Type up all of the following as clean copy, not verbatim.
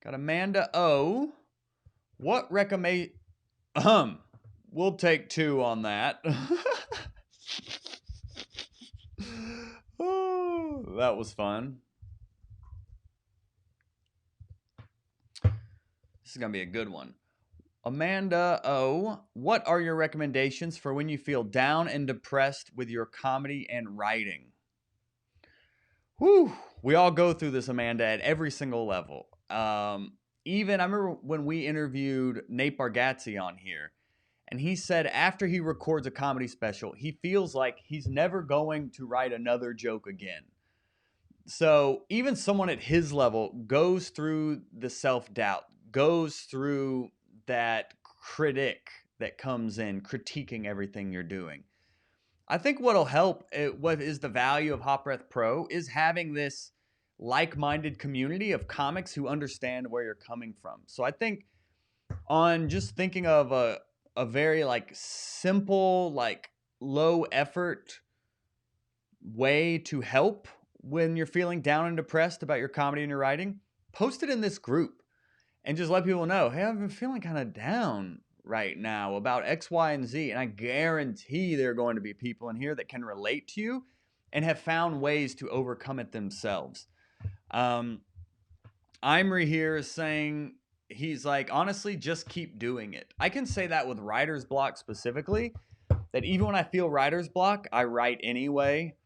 Got Amanda O. What recommend? We'll take 2 on that. Oh, that was fun. This is gonna be a good one. Amanda O, what are your recommendations for when you feel down and depressed with your comedy and writing? Whew, we all go through this, Amanda, at every single level. Even I remember when we interviewed Nate Bargatze on here, and he said after he records a comedy special, he feels like he's never going to write another joke again. So even someone at his level goes through the self doubt, goes through that critic that comes in critiquing everything you're doing. I think what'll help, what is the value of Hot Breath Pro, is having this like-minded community of comics who understand where you're coming from. So I think on just thinking of a very like simple, like low effort way to help when you're feeling down and depressed about your comedy and your writing, post it in this group and just let people know, hey, I've been feeling kind of down right now about X, Y, and Z. And I guarantee there are going to be people in here that can relate to you and have found ways to overcome it themselves. Imri here is saying, he's like, honestly, just keep doing it. I can say that with writer's block specifically, that even when I feel writer's block, I write anyway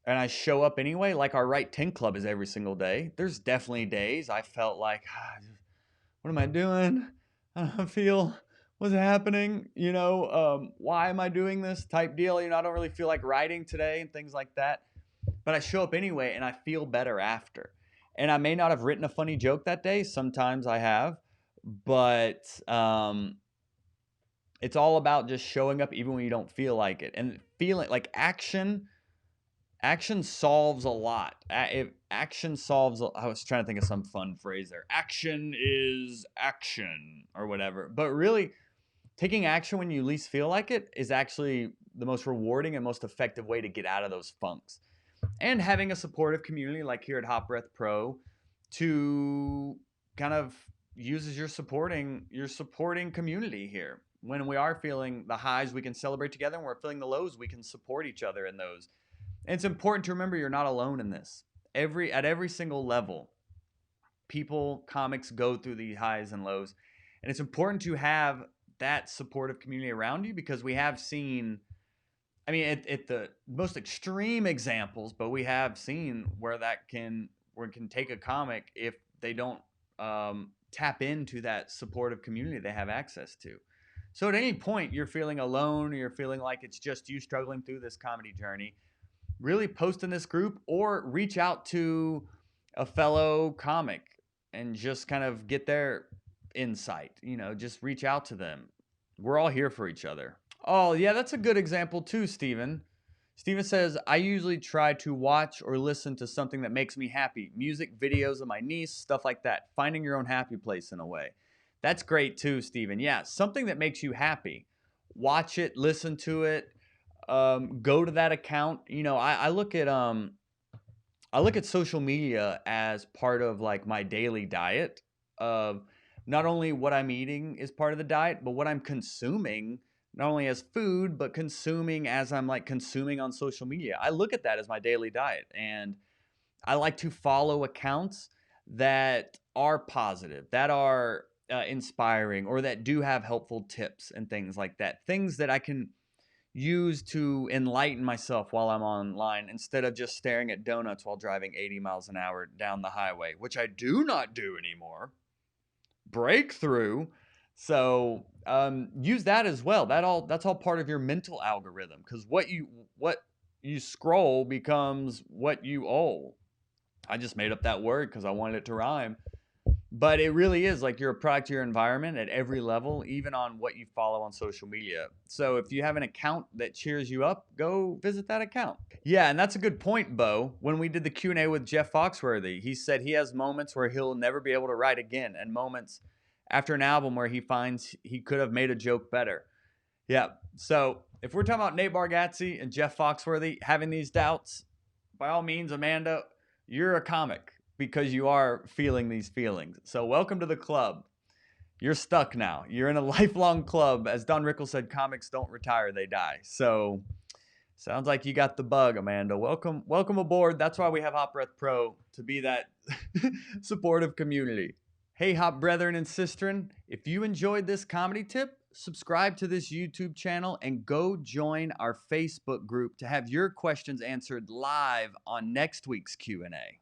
and I show up anyway. Like our Write 10 Club is every single day. There's definitely days I felt like, what am I doing? I don't feel what's happening. Why am I doing this type deal? I don't really feel like writing today and things like that. But I show up anyway and I feel better after. And I may not have written a funny joke that day. Sometimes I have. But it's all about just showing up even when you don't feel like it. And feeling like action solves a lot. If action solves, I was trying to think of some fun phrase there. Action is action or whatever. But really, taking action when you least feel like it is actually the most rewarding and most effective way to get out of those funks. And having a supportive community like here at Hot Breath Pro to kind of uses your supporting community here. When we are feeling the highs, we can celebrate together. When we're feeling the lows, we can support each other in those. And it's important to remember you're not alone in this. At every single level, comics go through the highs and lows. And it's important to have that supportive community around you because we have seen, at the most extreme examples, but we have seen where it can take a comic if they don't tap into that supportive community they have access to. So at any point you're feeling alone or you're feeling like it's just you struggling through this comedy journey, really post in this group or reach out to a fellow comic and just kind of get their insight. Just reach out to them. We're all here for each other. Oh, yeah, that's a good example too, Steven. Steven says, I usually try to watch or listen to something that makes me happy. Music, videos of my niece, stuff like that. Finding your own happy place in a way. That's great too, Steven. Yeah, something that makes you happy. Watch it, listen to it, go to that account. I look at social media as part of like my daily diet of not only what I'm eating is part of the diet, but what I'm consuming, not only as food, but consuming as I'm like consuming on social media. I look at that as my daily diet. And I like to follow accounts that are positive, that are inspiring, or that do have helpful tips and things like that. Things that I can use to enlighten myself while I'm online instead of just staring at donuts while driving 80 miles an hour down the highway, which I do not do anymore. Breakthrough. So use that as well. That's all part of your mental algorithm because what you scroll becomes what you owe. I just made up that word because I wanted it to rhyme. But it really is like you're a product of your environment at every level, even on what you follow on social media. So if you have an account that cheers you up, go visit that account. Yeah, and that's a good point, Bo. When we did the Q&A with Jeff Foxworthy, he said he has moments where he'll never be able to write again and moments after an album where he finds he could have made a joke better. Yeah, so if we're talking about Nate Bargatze and Jeff Foxworthy having these doubts, by all means, Amanda, you're a comic. because you are feeling these feelings. So welcome to the club. You're stuck now. You're in a lifelong club. As Don Rickles said, comics don't retire, they die. So sounds like you got the bug, Amanda. Welcome aboard. That's why we have Hot Breath Pro, to be that supportive community. Hey, Hot Brethren and Sistren, if you enjoyed this comedy tip, subscribe to this YouTube channel and go join our Facebook group to have your questions answered live on next week's Q&A.